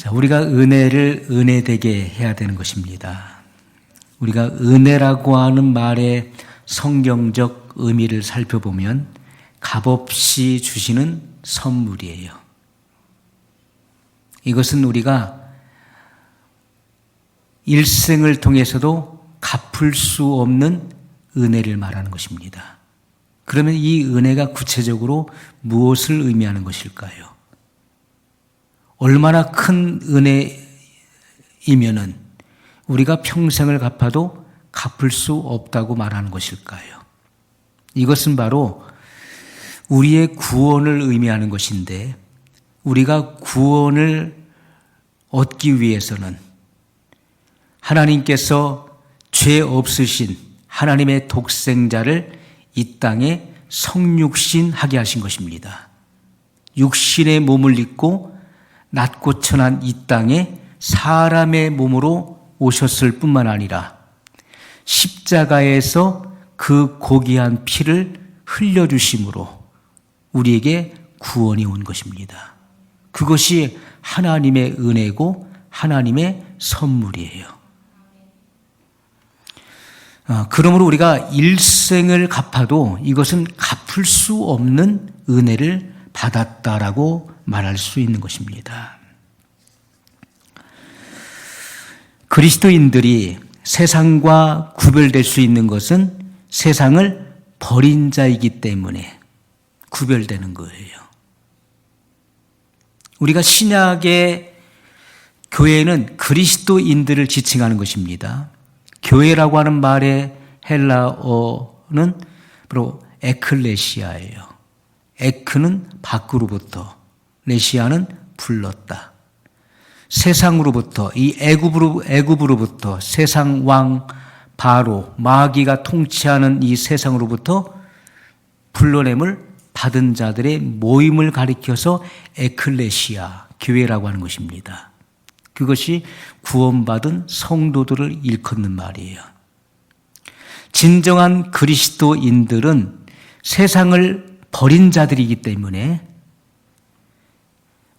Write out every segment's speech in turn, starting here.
자, 우리가 은혜를 은혜되게 해야 되는 것입니다. 우리가 은혜라고 하는 말의 성경적 의미를 살펴보면 값없이 주시는 선물이에요. 이것은 우리가 일생을 통해서도 갚을 수 없는 은혜를 말하는 것입니다. 그러면 이 은혜가 구체적으로 무엇을 의미하는 것일까요? 얼마나 큰 은혜이면은 우리가 평생을 갚아도 갚을 수 없다고 말하는 것일까요? 이것은 바로 우리의 구원을 의미하는 것인데, 우리가 구원을 얻기 위해서는 하나님께서 죄 없으신 하나님의 독생자를 이 땅에 성육신하게 하신 것입니다. 육신의 몸을 입고 낮고 천한 이 땅에 사람의 몸으로 오셨을 뿐만 아니라 십자가에서 그 고귀한 피를 흘려주심으로 우리에게 구원이 온 것입니다. 그것이 하나님의 은혜고 하나님의 선물이에요. 그러므로 우리가 일생을 갚아도 이것은 갚을 수 없는 은혜를 받았다라고 말할 수 있는 것입니다. 그리스도인들이 세상과 구별될 수 있는 것은 세상을 버린 자이기 때문에 구별되는 거예요. 우리가 신약의 교회는 그리스도인들을 지칭하는 것입니다. 교회라고 하는 말의 헬라어는 바로 에클레시아예요. 에크는 밖으로부터, 레시아는 불렀다. 세상으로부터, 이 애굽으로부터 세상 왕 바로 마귀가 통치하는 이 세상으로부터 불러냄을 받은 자들의 모임을 가리켜서 에클레시아, 교회라고 하는 것입니다. 그것이 구원받은 성도들을 일컫는 말이에요. 진정한 그리스도인들은 세상을 버린 자들이기 때문에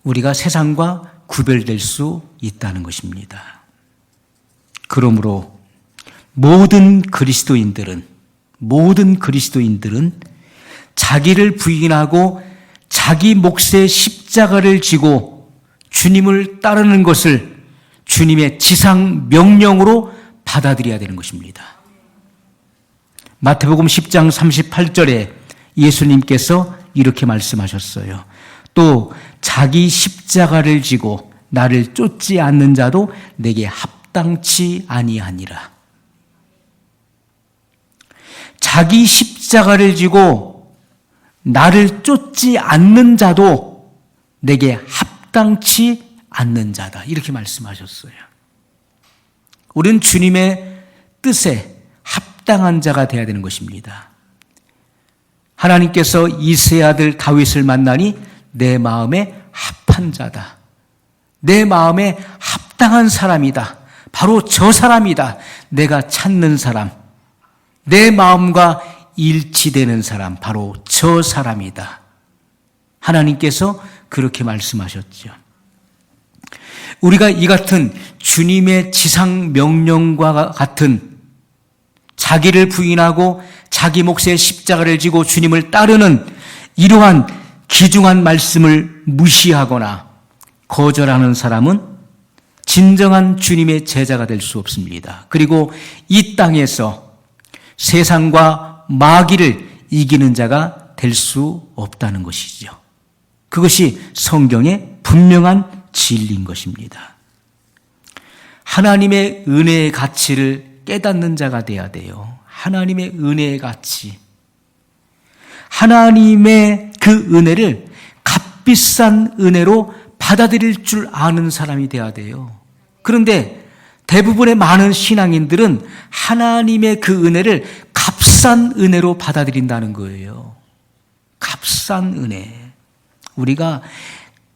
우리가 세상과 구별될 수 있다는 것입니다. 그러므로 모든 그리스도인들은 자기를 부인하고 자기 몫의 십자가를 지고 주님을 따르는 것을 주님의 지상 명령으로 받아들여야 되는 것입니다. 마태복음 10장 38절에 예수님께서 이렇게 말씀하셨어요. 또 자기 십자가를 지고 나를 쫓지 않는 자도 내게 합당치 아니하니라. 자기 십자가를 지고 나를 쫓지 않는 자도 내게 합당치 않는 자다. 이렇게 말씀하셨어요. 우리는 주님의 뜻에 합당한 자가 되어야 되는 것입니다. 하나님께서 이새의 아들 다윗을 만나니 내 마음에 합한 자다. 내 마음에 합당한 사람이다. 바로 저 사람이다. 내가 찾는 사람. 내 마음과 일치되는 사람. 바로 저 사람이다. 하나님께서 그렇게 말씀하셨죠. 우리가 이 같은 주님의 지상 명령과 같은 자기를 부인하고 자기 몫의 십자가를 지고 주님을 따르는 이러한 귀중한 말씀을 무시하거나 거절하는 사람은 진정한 주님의 제자가 될 수 없습니다. 그리고 이 땅에서 세상과 마귀를 이기는 자가 될 수 없다는 것이죠. 그것이 성경의 분명한 진리인 것입니다. 하나님의 은혜의 가치를 깨닫는 자가 돼야 돼요. 하나님의 은혜의 가치. 하나님의 그 은혜를 값비싼 은혜로 받아들일 줄 아는 사람이 돼야 돼요. 그런데 대부분의 많은 신앙인들은 하나님의 그 은혜를 값싼 은혜로 받아들인다는 거예요. 값싼 은혜. 우리가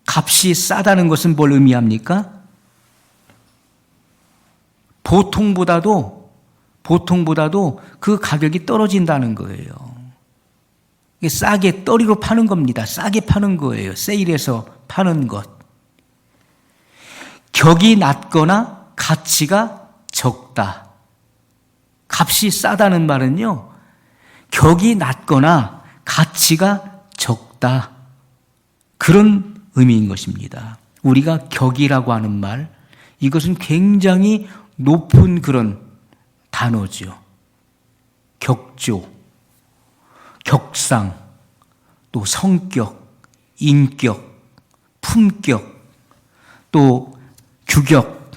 값이 싸다는 것은 뭘 의미합니까? 보통보다도 그 가격이 떨어진다는 거예요. 싸게 떨이로 파는 겁니다. 싸게 파는 거예요. 세일해서 파는 것. 격이 낮거나 가치가 적다. 값이 싸다는 말은요, 격이 낮거나 가치가 적다. 그런 의미인 것입니다. 우리가 격이라고 하는 말, 이것은 굉장히 높은 그런 단어죠. 격조, 격상, 또 성격, 인격, 품격, 또 규격,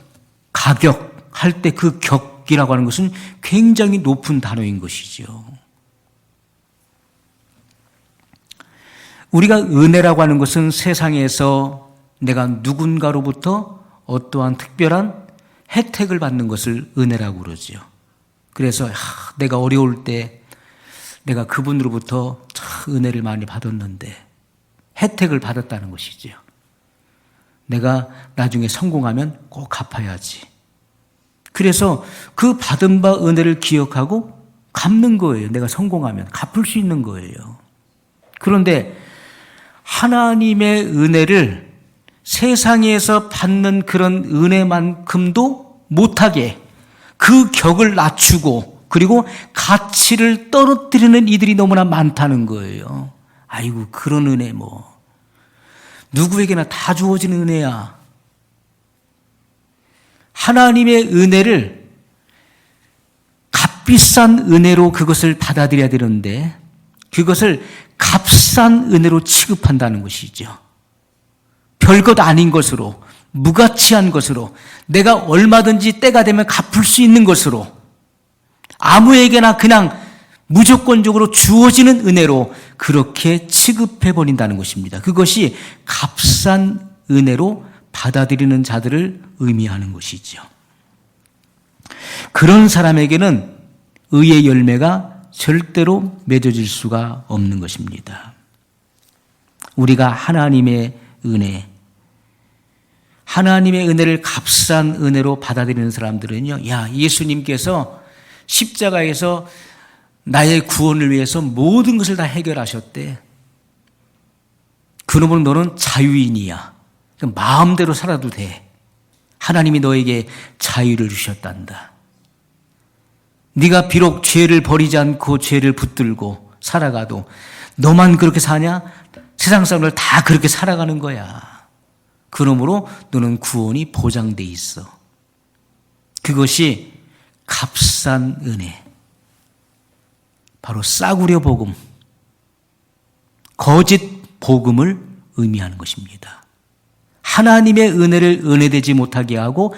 가격 할 때 그 격이라고 하는 것은 굉장히 높은 단어인 것이죠. 우리가 은혜라고 하는 것은 세상에서 내가 누군가로부터 어떠한 특별한 혜택을 받는 것을 은혜라고 그러죠. 그래서 내가 어려울 때 내가 그분으로부터 참 은혜를 많이 받았는데 혜택을 받았다는 것이죠. 내가 나중에 성공하면 꼭 갚아야지. 그래서 그 받은 바 은혜를 기억하고 갚는 거예요. 내가 성공하면 갚을 수 있는 거예요. 그런데 하나님의 은혜를 세상에서 받는 그런 은혜만큼도 못하게 그 격을 낮추고 그리고 가치를 떨어뜨리는 이들이 너무나 많다는 거예요. 아이고, 그런 은혜 뭐 누구에게나 다 주어지는 은혜야. 하나님의 은혜를 값비싼 은혜로 그것을 받아들여야 되는데 그것을 값싼 은혜로 취급한다는 것이죠. 별것 아닌 것으로, 무가치한 것으로, 내가 얼마든지 때가 되면 갚을 수 있는 것으로, 아무에게나 그냥 무조건적으로 주어지는 은혜로 그렇게 취급해버린다는 것입니다. 그것이 값싼 은혜로 받아들이는 자들을 의미하는 것이죠. 그런 사람에게는 의의 열매가 절대로 맺어질 수가 없는 것입니다. 우리가 하나님의 은혜를 값싼 은혜로 받아들이는 사람들은요, 야, 예수님께서 십자가에서 나의 구원을 위해서 모든 것을 다 해결하셨대. 그러므로 너는 자유인이야. 마음대로 살아도 돼. 하나님이 너에게 자유를 주셨단다. 네가 비록 죄를 버리지 않고 죄를 붙들고 살아가도 너만 그렇게 사냐? 세상 사람들 다 그렇게 살아가는 거야. 그러므로 너는 구원이 보장돼 있어. 그것이 값싼 은혜. 바로 싸구려 복음, 거짓 복음을 의미하는 것입니다. 하나님의 은혜를 은혜되지 못하게 하고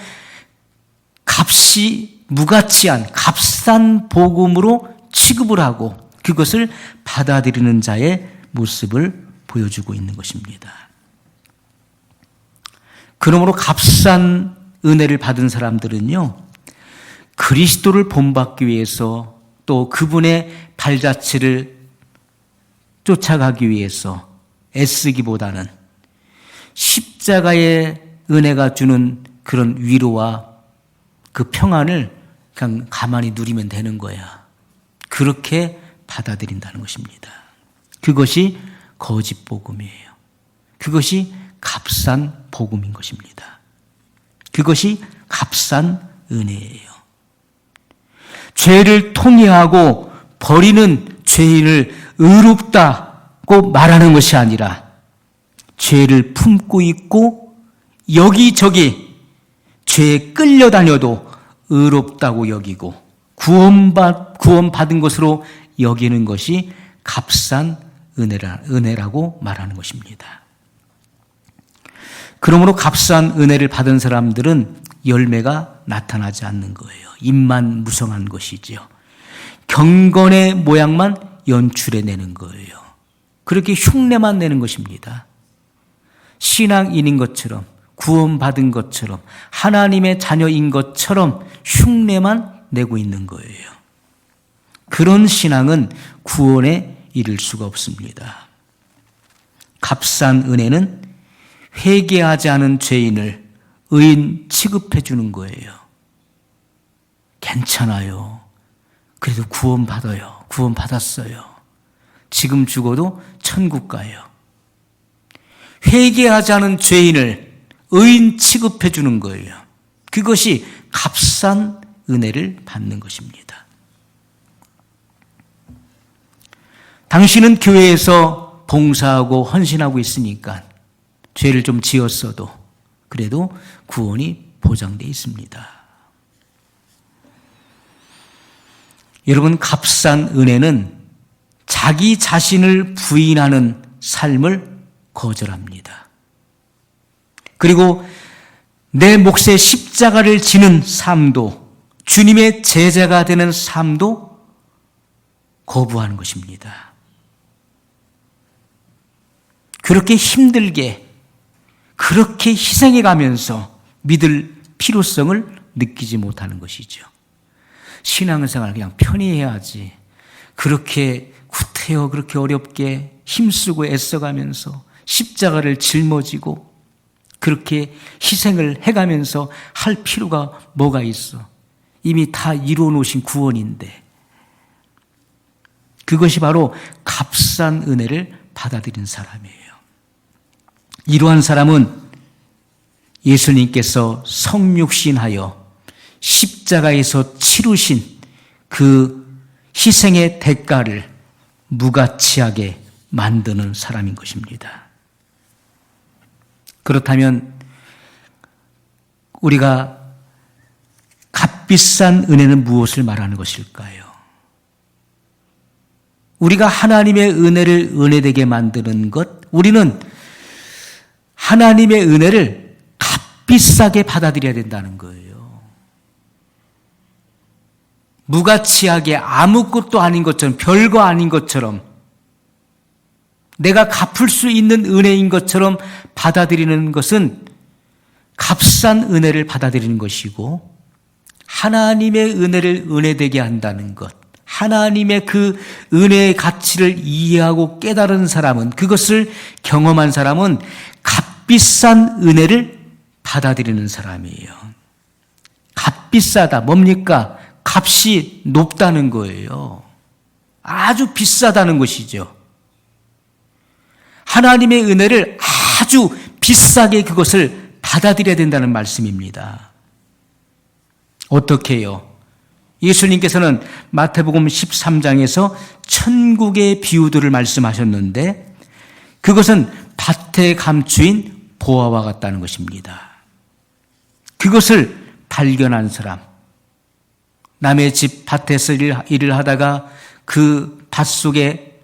값이 무가치한 값싼 복음으로 취급을 하고 그것을 받아들이는 자의 모습을 보여주고 있는 것입니다. 그러므로 값싼 은혜를 받은 사람들은요, 그리스도를 본받기 위해서 또 그분의 발자취를 쫓아가기 위해서 애쓰기보다는 십자가의 은혜가 주는 그런 위로와 그 평안을 그냥 가만히 누리면 되는 거야. 그렇게 받아들인다는 것입니다. 그것이 거짓 복음이에요. 그것이 값싼 복음인 것입니다. 그것이 값싼 은혜예요. 죄를 통회하고 버리는 죄인을 의롭다고 말하는 것이 아니라 죄를 품고 있고 여기저기 죄에 끌려다녀도 의롭다고 여기고 구원받은 것으로 여기는 것이 값싼 은혜라고 말하는 것입니다. 그러므로 값싼 은혜를 받은 사람들은 열매가 나타나지 않는 거예요. 입만 무성한 것이죠. 경건의 모양만 연출해내는 거예요. 그렇게 흉내만 내는 것입니다. 신앙인인 것처럼, 구원받은 것처럼, 하나님의 자녀인 것처럼 흉내만 내고 있는 거예요. 그런 신앙은 구원에 이를 수가 없습니다. 값싼 은혜는 회개하지 않은 죄인을 의인 취급해 주는 거예요. 괜찮아요. 그래도 구원받아요. 구원받았어요. 지금 죽어도 천국 가요. 회개하지 않은 죄인을 의인 취급해 주는 거예요. 그것이 값싼 은혜를 받는 것입니다. 당신은 교회에서 봉사하고 헌신하고 있으니까 죄를 좀 지었어도 그래도 구원이 보장되어 있습니다. 여러분, 값싼 은혜는 자기 자신을 부인하는 삶을 거절합니다. 그리고 내 몫의 십자가를 지는 삶도, 주님의 제자가 되는 삶도 거부하는 것입니다. 그렇게 힘들게, 그렇게 희생해 가면서 믿을 필요성을 느끼지 못하는 것이죠. 신앙생활 그냥 편히 해야지. 그렇게 구태여 그렇게 어렵게 힘쓰고 애써가면서 십자가를 짊어지고 그렇게 희생을 해가면서 할 필요가 뭐가 있어. 이미 다 이루어 놓으신 구원인데. 그것이 바로 값싼 은혜를 받아들인 사람이에요. 이러한 사람은 예수님께서 성육신하여 십자가에서 치르신 그 희생의 대가를 무가치하게 만드는 사람인 것입니다. 그렇다면 우리가 값비싼 은혜는 무엇을 말하는 것일까요? 우리가 하나님의 은혜를 은혜되게 만드는 것, 우리는 하나님의 은혜를 값비싸게 받아들여야 된다는 거예요. 무가치하게 아무것도 아닌 것처럼, 별거 아닌 것처럼, 내가 갚을 수 있는 은혜인 것처럼 받아들이는 것은 값싼 은혜를 받아들이는 것이고, 하나님의 은혜를 은혜되게 한다는 것, 하나님의 그 은혜의 가치를 이해하고 깨달은 사람은, 그것을 경험한 사람은 값비싼 은혜를 받아들이는 사람이에요. 값비싸다, 뭡니까? 값이 높다는 거예요. 아주 비싸다는 것이죠. 하나님의 은혜를 아주 비싸게 그것을 받아들여야 된다는 말씀입니다. 어떻게 해요? 예수님께서는 마태복음 13장에서 천국의 비유들을 말씀하셨는데 그것은 밭에 감추인 보화와 같다는 것입니다. 그것을 발견한 사람, 남의 집 밭에서 일을 하다가 그 밭 속에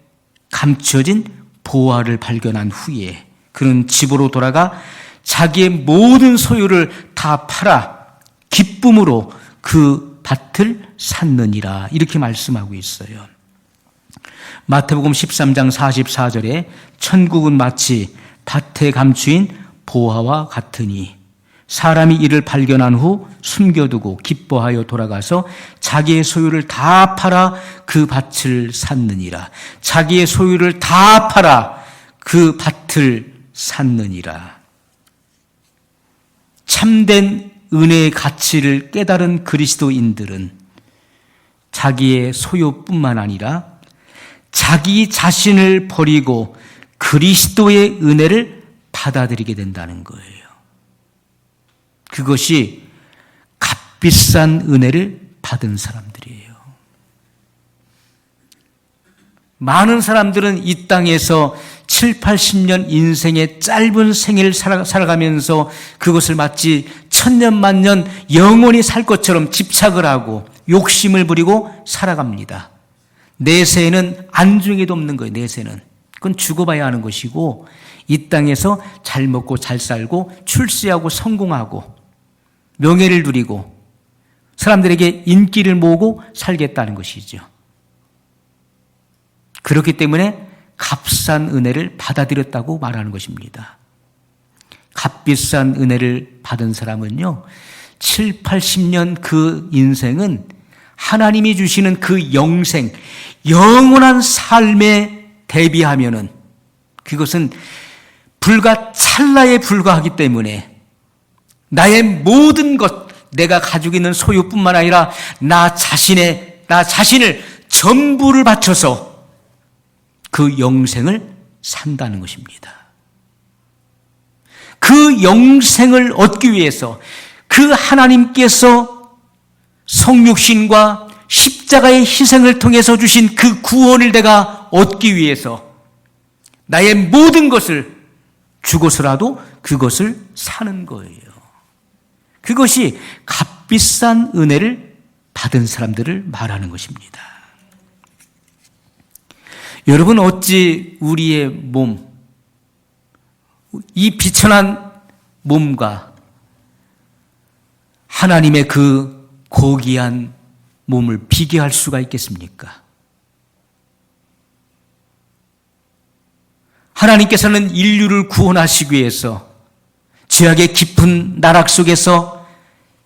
감춰진 보화를 발견한 후에 그는 집으로 돌아가 자기의 모든 소유를 다 팔아 기쁨으로 그 밭을 샀느니라, 이렇게 말씀하고 있어요. 마태복음 13장 44절에 천국은 마치 밭에 감추인 보화와 같으니 사람이 이를 발견한 후 숨겨두고 기뻐하여 돌아가서 자기의 소유를 다 팔아 그 밭을 샀느니라. 자기의 소유를 다 팔아 그 밭을 샀느니라. 참된 은혜의 가치를 깨달은 그리스도인들은 자기의 소유뿐만 아니라 자기 자신을 버리고 그리스도의 은혜를 받아들이게 된다는 거예요. 그것이 값비싼 은혜를 받은 사람들이에요. 많은 사람들은 이 땅에서 7, 80년 인생의 짧은 생애를 살아가면서 그것을 마치 천년 만년 영원히 살 것처럼 집착을 하고 욕심을 부리고 살아갑니다. 내세에는 안중에도 없는 거예요. 내세는. 그건 죽어봐야 하는 것이고 이 땅에서 잘 먹고 잘 살고 출세하고 성공하고 명예를 누리고 사람들에게 인기를 모으고 살겠다는 것이죠. 그렇기 때문에 값싼 은혜를 받아들였다고 말하는 것입니다. 값비싼 은혜를 받은 사람은요, 7, 80년 그 인생은 하나님이 주시는 그 영생, 영원한 삶에 대비하면은 그것은 불과 찰나에 불과하기 때문에 나의 모든 것, 내가 가지고 있는 소유뿐만 아니라 나 자신을 전부를 바쳐서 그 영생을 산다는 것입니다. 그 영생을 얻기 위해서 그 하나님께서 성육신과 십자가의 희생을 통해서 주신 그 구원을 내가 얻기 위해서 나의 모든 것을 주고서라도 그것을 사는 거예요. 그것이 값비싼 은혜를 받은 사람들을 말하는 것입니다. 여러분, 어찌 우리의 몸, 이 비천한 몸과 하나님의 그 고귀한 몸을 비교할 수가 있겠습니까? 하나님께서는 인류를 구원하시기 위해서 죄악의 깊은 나락 속에서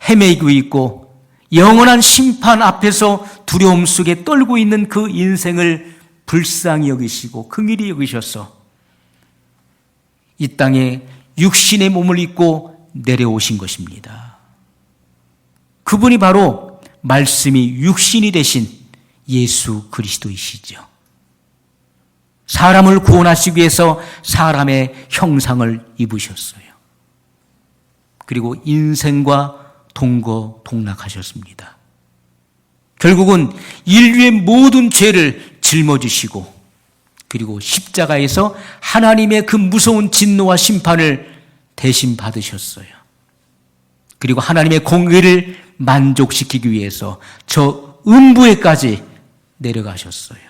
헤매고 있고 영원한 심판 앞에서 두려움 속에 떨고 있는 그 인생을 불쌍히 여기시고 긍휼히 여기셔서 이 땅에 육신의 몸을 입고 내려오신 것입니다. 그분이 바로 말씀이 육신이 되신 예수 그리스도이시죠. 사람을 구원하시기 위해서 사람의 형상을 입으셨어요. 그리고 인생과 동거동락하셨습니다. 결국은 인류의 모든 죄를 짊어지시고 그리고 십자가에서 하나님의 그 무서운 진노와 심판을 대신 받으셨어요. 그리고 하나님의 공의를 만족시키기 위해서 저 음부에까지 내려가셨어요.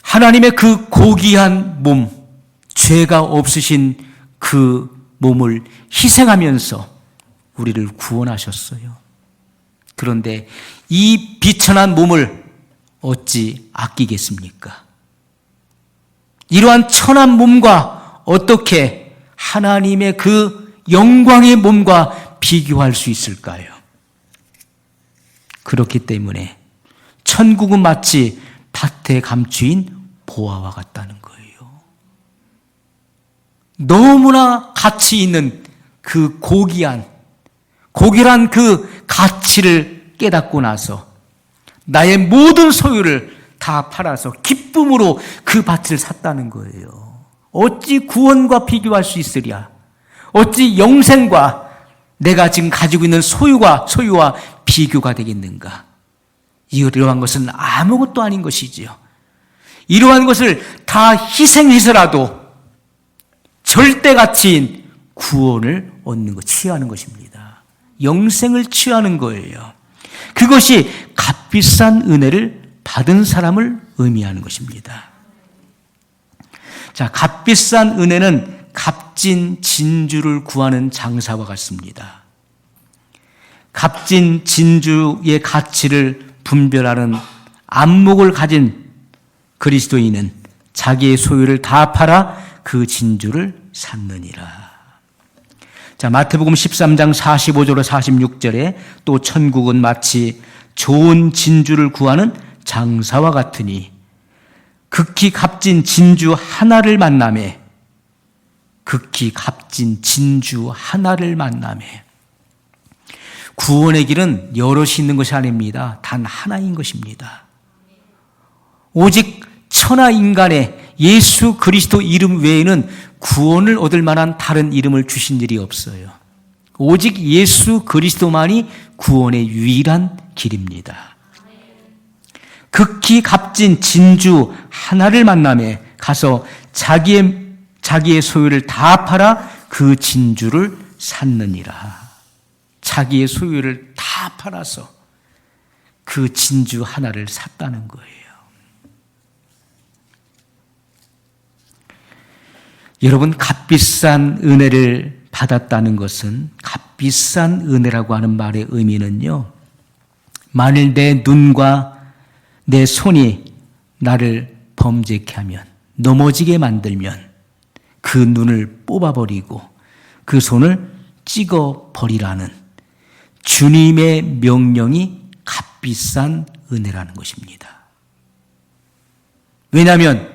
하나님의 그 고귀한 몸, 죄가 없으신 그 몸을 희생하면서 우리를 구원하셨어요. 그런데 이 비천한 몸을 어찌 아끼겠습니까? 이러한 천한 몸과 어떻게 하나님의 그 영광의 몸과 비교할 수 있을까요? 그렇기 때문에 천국은 마치 밭에 감추인 보화와 같다는 거예요. 너무나 가치 있는 그 고귀한 그 가치를 깨닫고 나서 나의 모든 소유를 다 팔아서 기쁨으로 그 밭을 샀다는 거예요. 어찌 구원과 비교할 수 있으랴? 어찌 영생과 내가 지금 가지고 있는 소유와 비교가 되겠는가? 이러한 것은 아무것도 아닌 것이지요. 이러한 것을 다 희생해서라도 절대 가치인 구원을 얻는 것, 취하는 것입니다. 영생을 취하는 거예요. 그것이 값비싼 은혜를 받은 사람을 의미하는 것입니다. 자, 값비싼 은혜는 값진 진주를 구하는 장사와 같습니다. 값진 진주의 가치를 분별하는 안목을 가진 그리스도인은 자기의 소유를 다 팔아 그 진주를 샀느니라. 자, 마태복음 13장 45절로 46절에 또 천국은 마치 좋은 진주를 구하는 장사와 같으니 극히 값진 진주 하나를 만나매 구원의 길은 여럿이 있는 것이 아닙니다. 단 하나인 것입니다. 오직 천하 인간의 예수 그리스도 이름 외에는 구원을 얻을 만한 다른 이름을 주신 일이 없어요. 오직 예수 그리스도만이 구원의 유일한 길입니다. 극히 값진 진주 하나를 만나매 가서 자기의 소유를 다 팔아 그 진주를 샀느니라. 자기의 소유를 다 팔아서 그 진주 하나를 샀다는 거예요. 여러분, 값비싼 은혜를 받았다는 것은, 값비싼 은혜라고 하는 말의 의미는요, 만일 내 눈과 내 손이 나를 범죄케 하면, 넘어지게 만들면 그 눈을 뽑아버리고 그 손을 찍어버리라는 주님의 명령이 값비싼 은혜라는 것입니다. 왜냐하면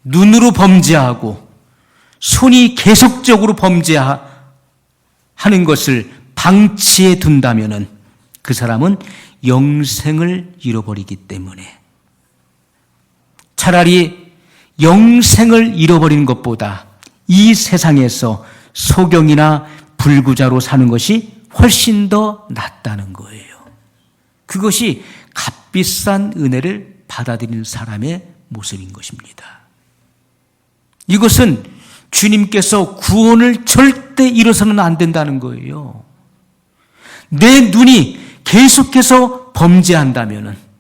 눈으로 범죄하고 손이 계속적으로 범죄하는 것을 방치해 둔다면 그 사람은 영생을 잃어버리기 때문에 차라리 영생을 잃어버리는 것보다 이 세상에서 소경이나 불구자로 사는 것이 훨씬 더 낫다는 거예요. 그것이 값비싼 은혜를 받아들이는 사람의 모습인 것입니다. 이것은 주님께서 구원을 절대 잃어서는 안 된다는 거예요. 내 눈이 계속해서 범죄한다면은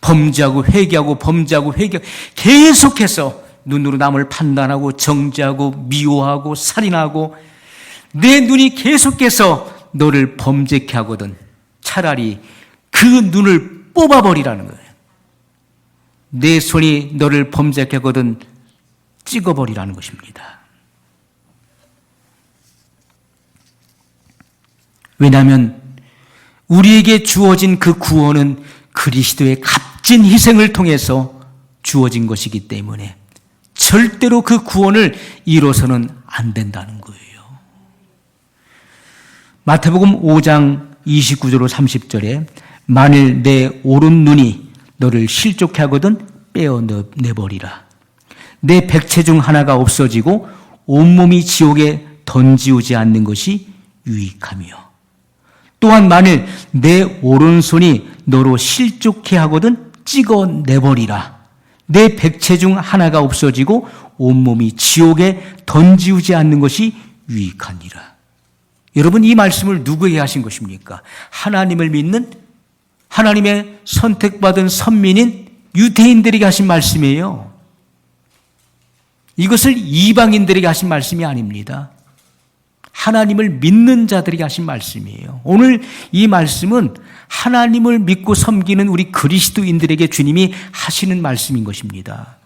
범죄하고 회개하고 범죄하고 회개 계속해서 눈으로 남을 판단하고 정죄하고 미워하고 살인하고 내 눈이 계속해서 너를 범죄케 하거든 차라리 그 눈을 뽑아버리라는 거예요. 내 손이 너를 범죄케 하거든 찍어버리라는 것입니다. 왜냐하면 우리에게 주어진 그 구원은 그리스도의 값진 희생을 통해서 주어진 것이기 때문에 절대로 그 구원을 잃어서는 안 된다는 거예요. 마태복음 5장 29절로 30절에 만일 내 오른 눈이 너를 실족해 하거든 빼어내버리라. 내 백체 중 하나가 없어지고 온몸이 지옥에 던지우지 않는 것이 유익하며 또한 만일 내 오른손이 너로 실족해 하거든 찍어내버리라. 내 백체 중 하나가 없어지고 온몸이 지옥에 던지우지 않는 것이 유익하니라. 여러분, 이 말씀을 누구에게 하신 것입니까? 하나님을 믿는 하나님의 선택받은 선민인 유대인들에게 하신 말씀이에요. 이것을 이방인들에게 하신 말씀이 아닙니다. 하나님을 믿는 자들에게 하신 말씀이에요. 오늘 이 말씀은 하나님을 믿고 섬기는 우리 그리스도인들에게 주님이 하시는 말씀인 것입니다.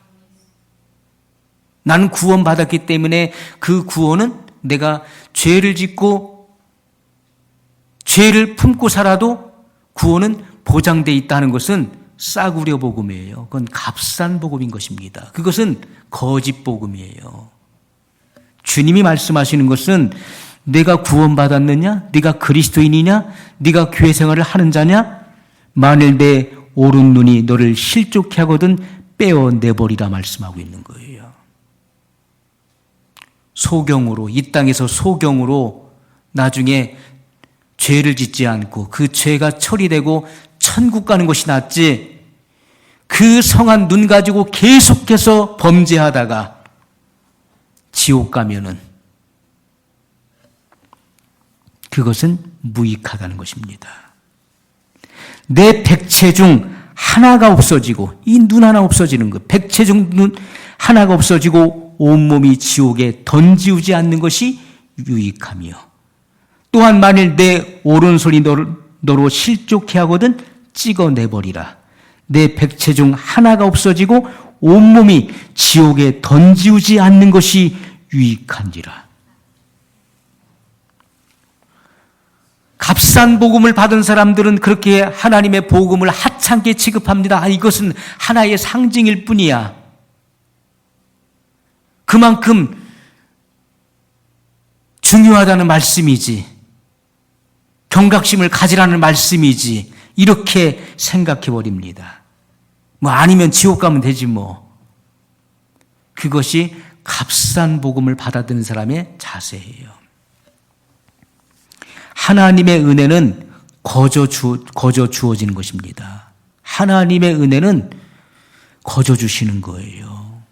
나는 구원받았기 때문에 그 구원은 내가 죄를 짓고 죄를 품고 살아도 구원은 보장되어 있다는 것은 싸구려 복음이에요. 그건 값싼 복음인 것입니다. 그것은 거짓 복음이에요. 주님이 말씀하시는 것은 내가 구원받았느냐? 네가 그리스도인이냐? 네가 교회 생활을 하는 자냐? 만일 내 오른 눈이 너를 실족해 하거든 빼어내버리라 말씀하고 있는 거예요. 소경으로, 이 땅에서 소경으로 나중에 죄를 짓지 않고 그 죄가 처리되고 천국 가는 것이 낫지, 그 성한 눈 가지고 계속해서 범죄하다가 지옥 가면은 그것은 무익하다는 것입니다. 내 백체 중 하나가 없어지고, 이 눈 하나 없어지는 것, 백체 중 눈 하나가 없어지고 온몸이 지옥에 던지우지 않는 것이 유익하며 또한 만일 내 오른손이 너로 실족해 하거든 찍어내버리라. 내 백체 중 하나가 없어지고 온몸이 지옥에 던지우지 않는 것이 유익한지라. 값싼 복음을 받은 사람들은 그렇게 하나님의 복음을 하찮게 취급합니다. 이것은 하나의 상징일 뿐이야. 그만큼 중요하다는 말씀이지, 경각심을 가지라는 말씀이지, 이렇게 생각해버립니다. 아니면 지옥 가면 되지 뭐. 그것이 값싼 복음을 받아들이는 사람의 자세예요. 하나님의 은혜는 거저 주어지는 것입니다. 하나님의 은혜는 거저 주시는 거예요.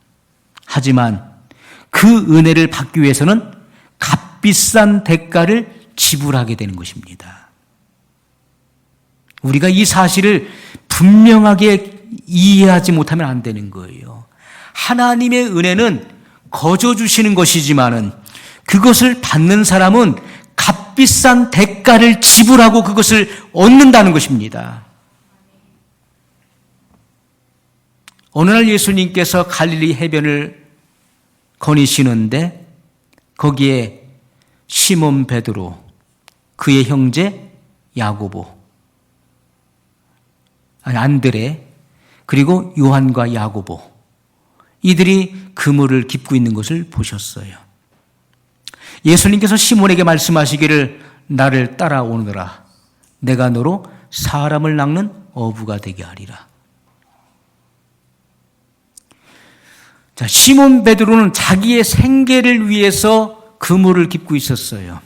하지만 그 은혜를 받기 위해서는 값비싼 대가를 지불하게 되는 것입니다. 우리가 이 사실을 분명하게 이해하지 못하면 안 되는 거예요. 하나님의 은혜는 거저 주시는 것이지만은 그것을 받는 사람은 값비싼 대가를 지불하고 그것을 얻는다는 것입니다. 어느 날 예수님께서 갈릴리 해변을 거니시는데 거기에 시몬 베드로, 그의 형제 야고보, 안드레, 그리고 요한과 야고보, 이들이 그물을 깁고 있는 것을 보셨어요. 예수님께서 시몬에게 말씀하시기를 나를 따라오너라. 내가 너로 사람을 낚는 어부가 되게 하리라. 자, 시몬 베드로는 자기의 생계를 위해서 그물을 깁고 있었어요.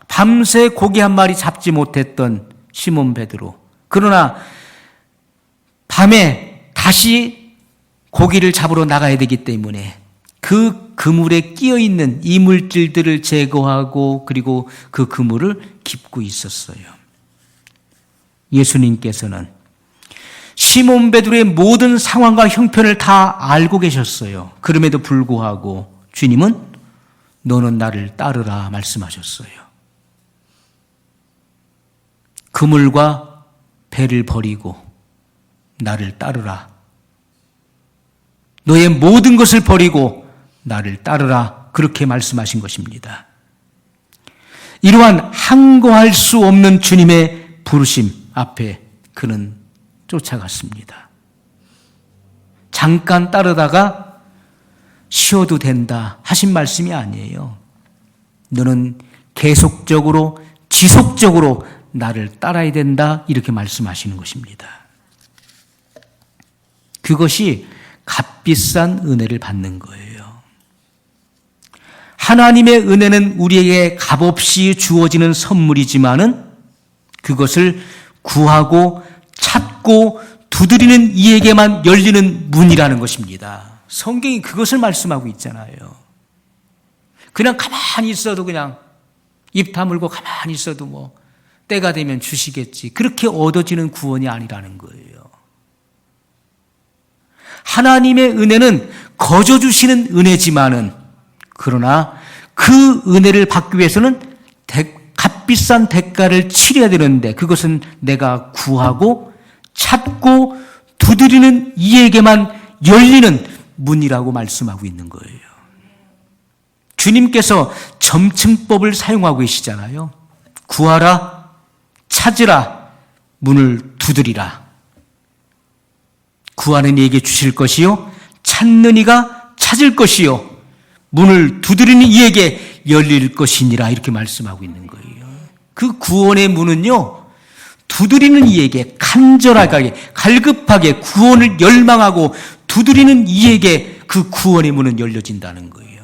밤새 고기 한 마리 잡지 못했던 시몬 베드로. 그러나 밤에 다시 고기를 잡으러 나가야 되기 때문에 그 그물에 끼어 있는 이물질들을 제거하고 그리고 그 그물을 깁고 있었어요. 예수님께서는 시몬 베드로의 모든 상황과 형편을 다 알고 계셨어요. 그럼에도 불구하고 주님은 너는 나를 따르라 말씀하셨어요. 그물과 배를 버리고 나를 따르라. 너의 모든 것을 버리고 나를 따르라. 그렇게 말씀하신 것입니다. 이러한 항거할 수 없는 주님의 부르심 앞에 그는 쫓아갔습니다. 잠깐 따르다가 쉬어도 된다 하신 말씀이 아니에요. 너는 계속적으로 지속적으로 나를 따라야 된다 이렇게 말씀하시는 것입니다. 그것이 값비싼 은혜를 받는 거예요. 하나님의 은혜는 우리에게 값없이 주어지는 선물이지만은 그것을 구하고 찾고 두드리는 이에게만 열리는 문이라는 것입니다. 성경이 그것을 말씀하고 있잖아요. 그냥 가만히 있어도 그냥 입 다물고 가만히 있어도 뭐 때가 되면 주시겠지. 그렇게 얻어지는 구원이 아니라는 거예요. 하나님의 은혜는 거저 주시는 은혜지만은 그러나 그 은혜를 받기 위해서는 값비싼 대가를 치러야 되는데 그것은 내가 구하고 찾고 두드리는 이에게만 열리는 문이라고 말씀하고 있는 거예요. 주님께서 점층법을 사용하고 계시잖아요. 구하라, 찾으라, 문을 두드리라. 구하는 이에게 주실 것이요, 찾는 이가 찾을 것이요, 문을 두드리는 이에게 열릴 것이니라 이렇게 말씀하고 있는 거예요. 그 구원의 문은요, 두드리는 이에게 간절하게 갈급하게 구원을 열망하고 두드리는 이에게 그 구원의 문은 열려진다는 거예요.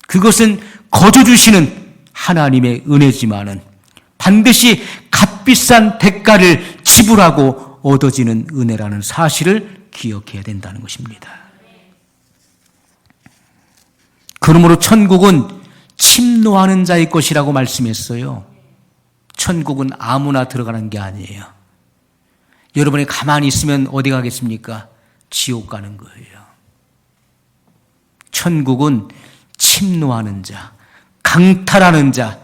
그것은 거저 주시는 하나님의 은혜지만은 반드시 값비싼 대가를 지불하고 얻어지는 은혜라는 사실을 기억해야 된다는 것입니다. 그러므로 천국은 침노하는 자의 것이라고 말씀했어요. 천국은 아무나 들어가는 게 아니에요. 여러분이 가만히 있으면 어디 가겠습니까? 지옥 가는 거예요. 천국은 침노하는 자, 강탈하는 자,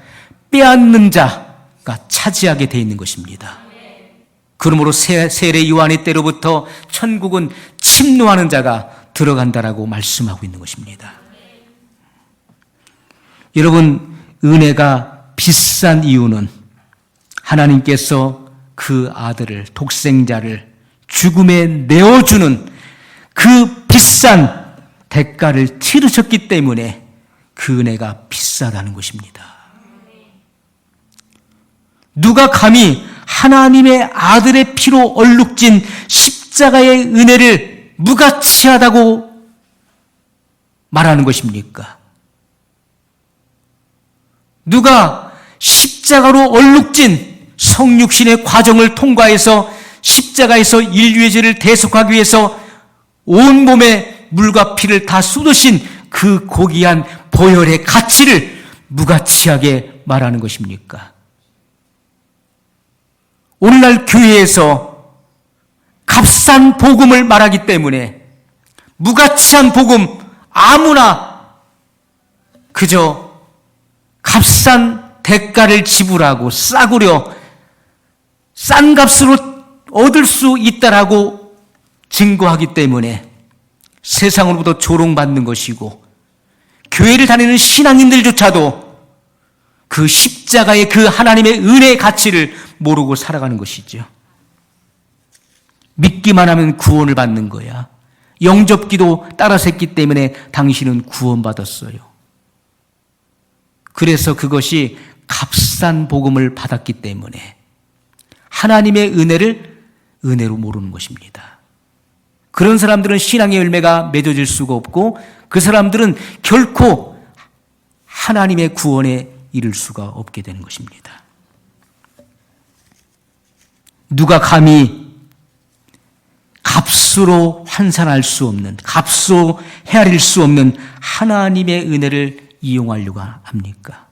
빼앗는 자가 차지하게 되어 있는 것입니다. 그러므로 세례 요한의 때로부터 천국은 침노하는 자가 들어간다라고 말씀하고 있는 것입니다. 여러분, 은혜가 비싼 이유는 하나님께서 그 아들을, 독생자를 죽음에 내어주는 그 비싼 대가를 치르셨기 때문에 그 은혜가 비싸다는 것입니다. 누가 감히 하나님의 아들의 피로 얼룩진 십자가의 은혜를 무가치하다고 말하는 것입니까? 누가 십자가로 얼룩진 성육신의 과정을 통과해서 십자가에서 인류의 죄를 대속하기 위해서 온몸에 물과 피를 다 쏟으신 그 고귀한 보혈의 가치를 무가치하게 말하는 것입니까? 오늘날 교회에서 값싼 복음을 말하기 때문에 무가치한 복음 아무나 그저 값싼 대가를 지불하고 싸구려 싼 값으로 얻을 수 있다라고 증거하기 때문에 세상으로부터 조롱받는 것이고 교회를 다니는 신앙인들조차도 그 십자가의 그 하나님의 은혜의 가치를 모르고 살아가는 것이죠. 믿기만 하면 구원을 받는 거야. 영접기도 따라서 했기 때문에 당신은 구원받았어요. 그래서 그것이 값싼 복음을 받았기 때문에 하나님의 은혜를 은혜로 모르는 것입니다. 그런 사람들은 신앙의 열매가 맺어질 수가 없고 그 사람들은 결코 하나님의 구원에 이를 수가 없게 되는 것입니다. 누가 감히 값으로 환산할 수 없는, 값으로 헤아릴 수 없는 하나님의 은혜를 이용하려고 합니까?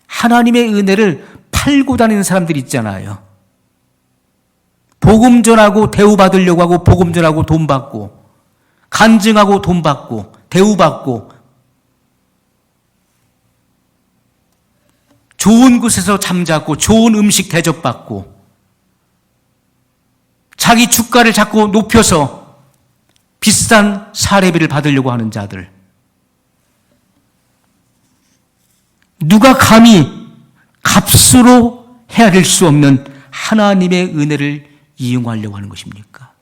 하나님의 은혜를 팔고 다니는 사람들이 있잖아요. 복음 전하고 대우받으려고 하고 복음 전하고 돈 받고 간증하고 돈 받고 대우받고 좋은 곳에서 잠자고 좋은 음식 대접받고 자기 주가를 자꾸 높여서 비싼 사례비를 받으려고 하는 자들. 누가 감히 값으로 헤아릴 수 없는 하나님의 은혜를 이용하려고 하는 것입니까?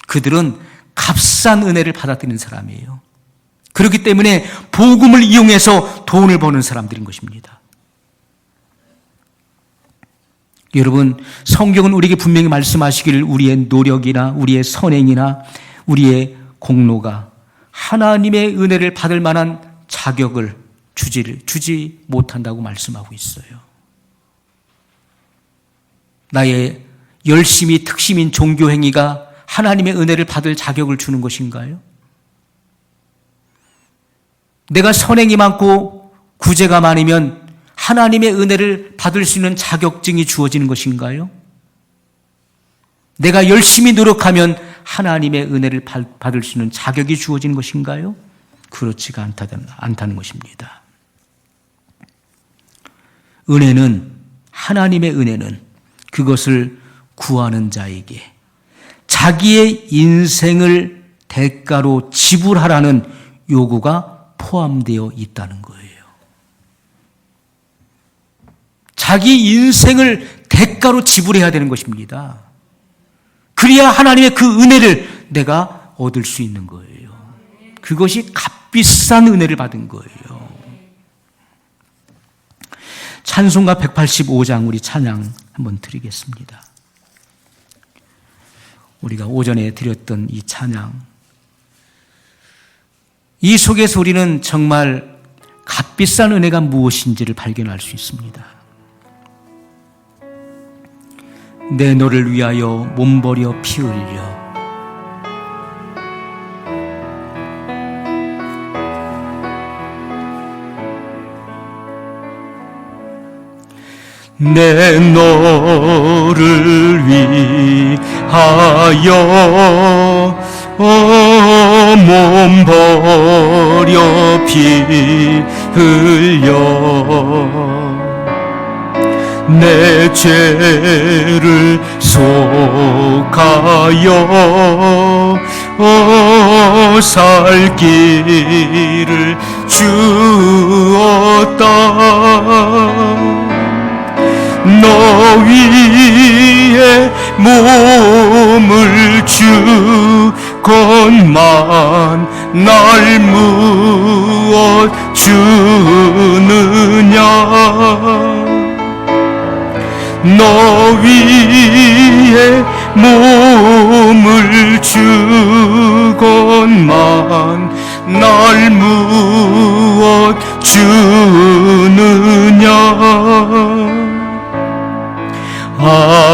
그들은 값싼 은혜를 받아들이는 사람이에요. 그렇기 때문에 복음을 이용해서 돈을 버는 사람들인 것입니다. 여러분, 성경은 우리에게 분명히 말씀하시기를 우리의 노력이나 우리의 선행이나 우리의 공로가 하나님의 은혜를 받을 만한 자격을 주지 못한다고 말씀하고 있어요. 나의 열심히 특심인 종교 행위가 하나님의 은혜를 받을 자격을 주는 것인가요? 내가 선행이 많고 구제가 많으면 하나님의 은혜를 받을 수 있는 자격증이 주어지는 것인가요? 내가 열심히 노력하면 하나님의 은혜를 받을 수 있는 자격이 주어지는 것인가요? 그렇지가 않다는 것입니다. 하나님의 은혜는 그것을 구하는 자에게 자기의 인생을 대가로 지불하라는 요구가 포함되어 있다는 거예요. 자기 인생을 대가로 지불해야 되는 것입니다. 그래야 하나님의 그 은혜를 내가 얻을 수 있는 거예요. 그것이 값비싼 은혜를 받은 거예요. 찬송가 185장 우리 찬양 한번 드리겠습니다. 우리가 오전에 드렸던 이 찬양, 이 속에서 우리는 정말 값비싼 은혜가 무엇인지를 발견할 수 있습니다. 내 너를 위하여 몸버려 피 흘려 내 너를 위하여 몸버려 피 흘려 내 죄를 속하여 살 길을 주었다. 너 위에 몸을 주건만 날 무엇 주느냐. 너 위에 몸을 주건만 날 무엇 주느냐.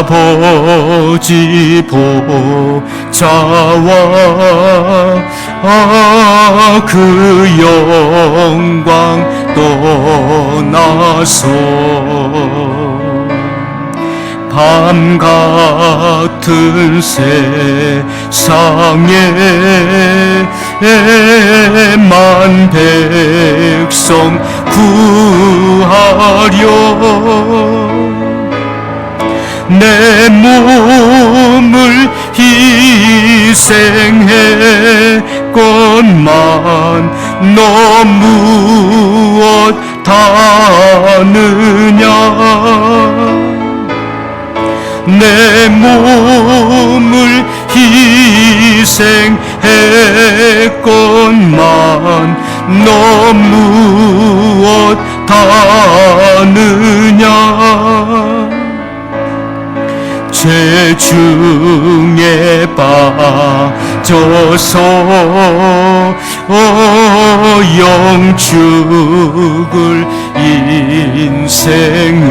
아버지 보좌와 그 영광 떠나서 밤 같은 세상에 만 백성 구하려 내 몸을 희생했건만 너 무엇 다느냐. 내 몸을 희생했건만 너 무엇 다느냐. 죄 중에 빠져서 영축을 인생을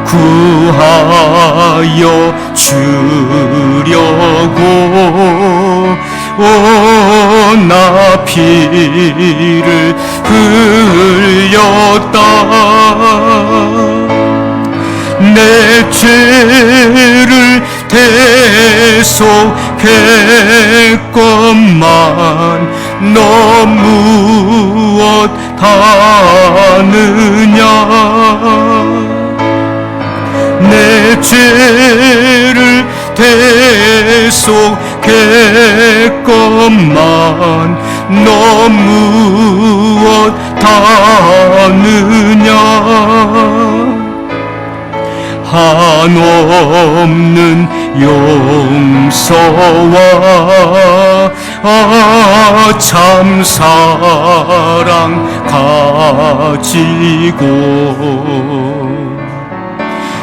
구하여 주려고 나 피를 흘렸다. 내 죄를 대속했건만 너 무엇 하느냐. 내 죄를 대속했건만 너 무엇 하느냐. 한없는 용서와 참 사랑 가지고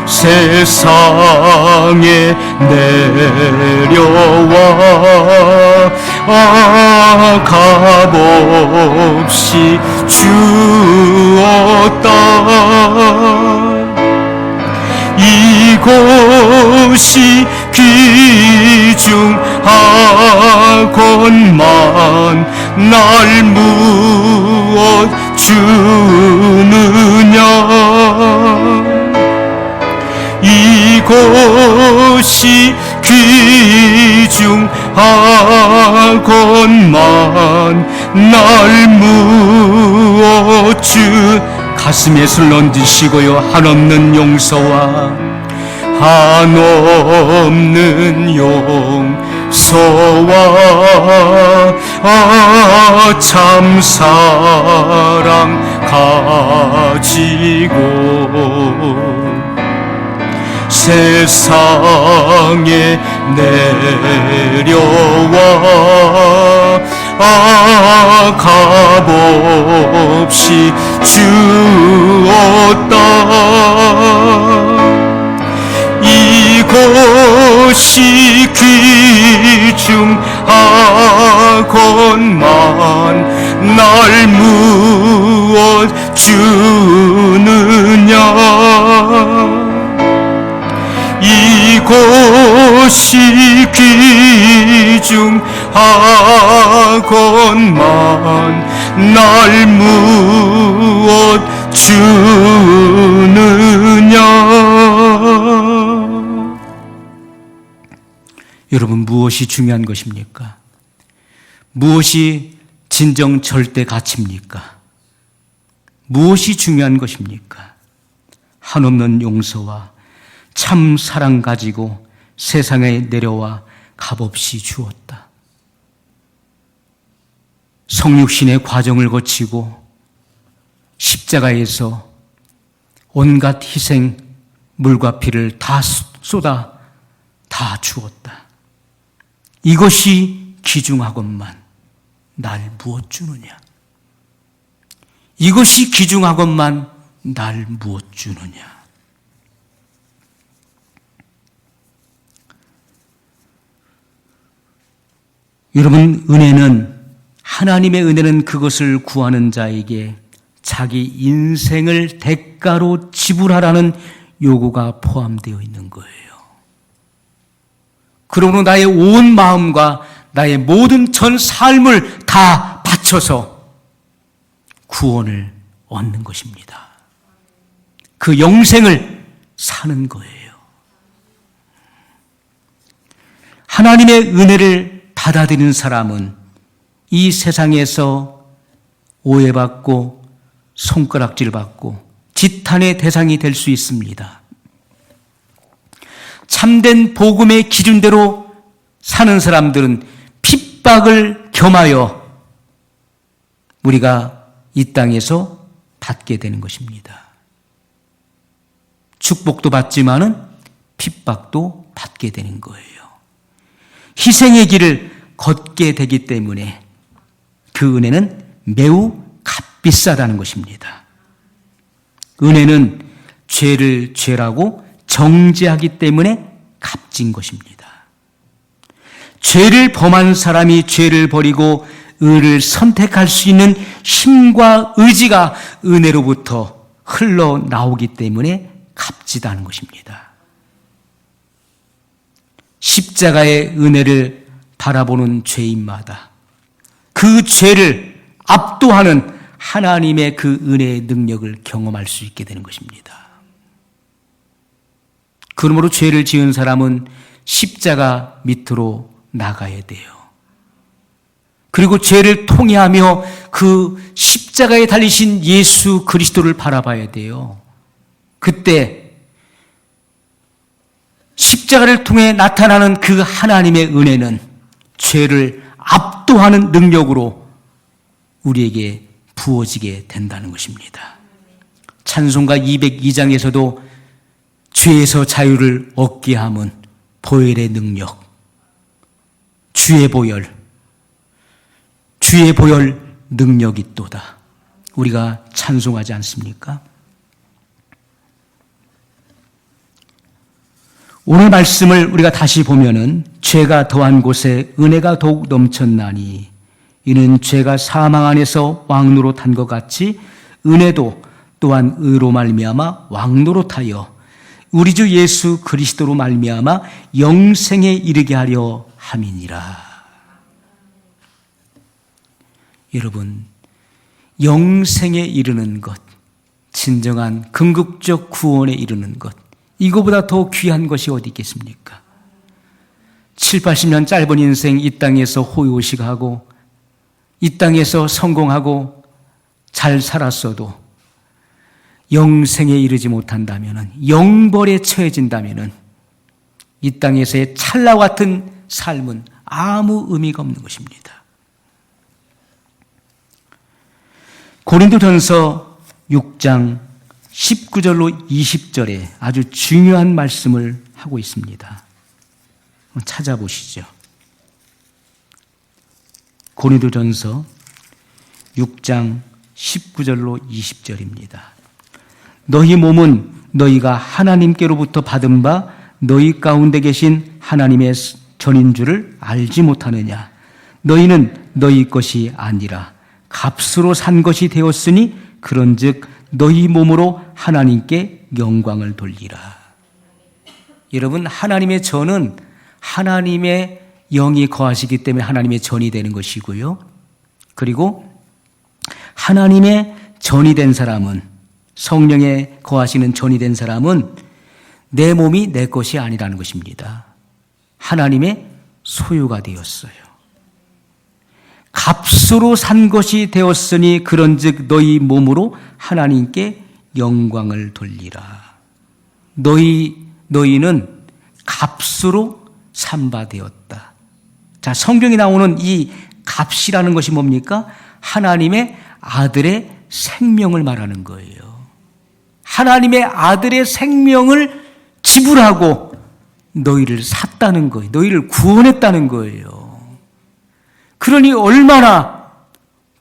세상에 내려와 값없이 주었다. 이곳이 귀중하건만 날 무엇 주느냐. 이곳이 귀중하건만 날 무엇 가슴에 손 얹으시고요. 한없는 용서와 한없는 용서와 참 사랑 가지고 세상에 내려와 값없이 주었다. 이것이 귀중하건만 날 무엇 주느냐. 이것이 귀중하건만 날 무엇 주느냐. 여러분, 무엇이 중요한 것입니까? 무엇이 진정 절대 가치입니까? 무엇이 중요한 것입니까? 한없는 용서와 참 사랑 가지고 세상에 내려와 값없이 주었다. 성육신의 과정을 거치고 십자가에서 온갖 희생, 물과 피를 다 쏟아 다 주었다. 이것이 귀중하건만 날 무엇 주느냐. 이것이 귀중하건만 날 무엇 주느냐. 여러분, 하나님의 은혜는 그것을 구하는 자에게 자기 인생을 대가로 지불하라는 요구가 포함되어 있는 거예요. 그러므로 나의 온 마음과 나의 모든 전 삶을 다 바쳐서 구원을 얻는 것입니다. 그 영생을 사는 거예요. 하나님의 은혜를 받아들이는 사람은 이 세상에서 오해받고 손가락질받고 지탄의 대상이 될 수 있습니다. 참된 복음의 기준대로 사는 사람들은 핍박을 겸하여 우리가 이 땅에서 받게 되는 것입니다. 축복도 받지만은 핍박도 받게 되는 거예요. 희생의 길을 걷게 되기 때문에 그 은혜는 매우 값비싸다는 것입니다. 은혜는 죄를 죄라고 정죄하기 때문에 값진 것입니다. 죄를 범한 사람이 죄를 버리고 의를 선택할 수 있는 힘과 의지가 은혜로부터 흘러나오기 때문에 값지다는 것입니다. 십자가의 은혜를 바라보는 죄인마다 그 죄를 압도하는 하나님의 그 은혜의 능력을 경험할 수 있게 되는 것입니다. 그러므로 죄를 지은 사람은 십자가 밑으로 나가야 돼요. 그리고 죄를 통회하며 그 십자가에 달리신 예수 그리스도를 바라봐야 돼요. 그때 십자가를 통해 나타나는 그 하나님의 은혜는 죄를 압도하는 능력으로 우리에게 부어지게 된다는 것입니다. 찬송가 202장에서도 죄에서 자유를 얻게 함은 보혈의 능력, 주의 보혈 능력이 있도다. 우리가 찬송하지 않습니까? 오늘 말씀을 우리가 다시 보면은 죄가 더한 곳에 은혜가 더욱 넘쳤나니 이는 죄가 사망 안에서 왕노릇한 것 같이 은혜도 또한 의로 말미암아 왕노릇하여 우리 주 예수 그리스도로 말미암아 영생에 이르게 하려 함이니라. 여러분, 영생에 이르는 것, 진정한 궁극적 구원에 이르는 것, 이거보다 더 귀한 것이 어디 있겠습니까? 7, 80년 짧은 인생 이 땅에서 호요식하고 이 땅에서 성공하고 잘 살았어도 영생에 이르지 못한다면, 영벌에 처해진다면 이 땅에서의 찰나와 같은 삶은 아무 의미가 없는 것입니다. 고린도전서 6장 19절로 20절에 아주 중요한 말씀을 하고 있습니다. 찾아보시죠. 고린도전서 6장 19절로 20절입니다. 너희 몸은 너희가 하나님께로부터 받은 바 너희 가운데 계신 하나님의 전인 줄을 알지 못하느냐. 너희는 너희 것이 아니라 값으로 산 것이 되었으니 그런즉 너희 몸으로 하나님께 영광을 돌리라. 여러분, 하나님의 전은 하나님의 영이 거하시기 때문에 하나님의 전이 되는 것이고요. 그리고 하나님의 전이 된 사람은, 성령에 거하시는 전이 된 사람은 내 몸이 내 것이 아니라는 것입니다. 하나님의 소유가 되었어요. 값으로 산 것이 되었으니 그런즉 너희 몸으로 하나님께 영광을 돌리라. 너희는 값으로 산 바 되었다. 자, 성경에 나오는 이 값이라는 것이 뭡니까? 하나님의 아들의 생명을 말하는 거예요. 하나님의 아들의 생명을 지불하고 너희를 샀다는 거예요. 너희를 구원했다는 거예요. 그러니 얼마나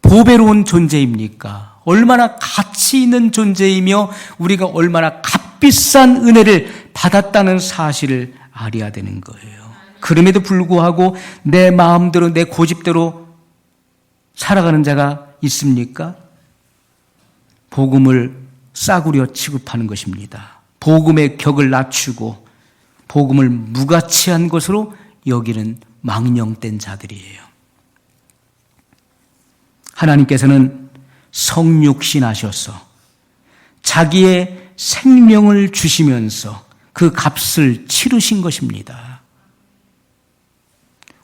보배로운 존재입니까? 얼마나 가치 있는 존재이며 우리가 얼마나 값비싼 은혜를 받았다는 사실을 알아야 되는 거예요. 그럼에도 불구하고 내 마음대로 내 고집대로 살아가는 자가 있습니까? 복음을 싸구려 취급하는 것입니다. 복음의 격을 낮추고 복음을 무가치한 것으로 여기는 망령된 자들이에요. 하나님께서는 성육신하셔서 자기의 생명을 주시면서 그 값을 치르신 것입니다.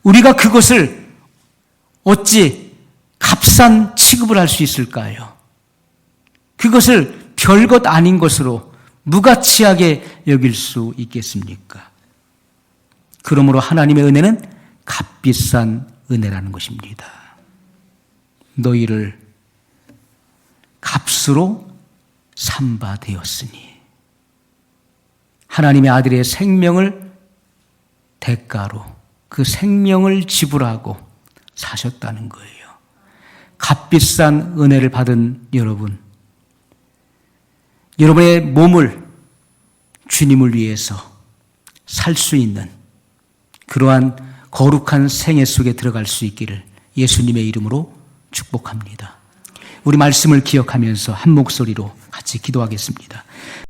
우리가 그것을 어찌 값싼 취급을 할 수 있을까요? 그것을 별것 아닌 것으로 무가치하게 여길 수 있겠습니까? 그러므로 하나님의 은혜는 값비싼 은혜라는 것입니다. 너희를 값으로 산 바 되었으니 하나님의 아들의 생명을 대가로 그 생명을 지불하고 사셨다는 거예요. 값비싼 은혜를 받은 여러분, 여러분의 몸을 주님을 위해서 살 수 있는 그러한 거룩한 생애 속에 들어갈 수 있기를 예수님의 이름으로 축복합니다. 우리 말씀을 기억하면서 한 목소리로 같이 기도하겠습니다.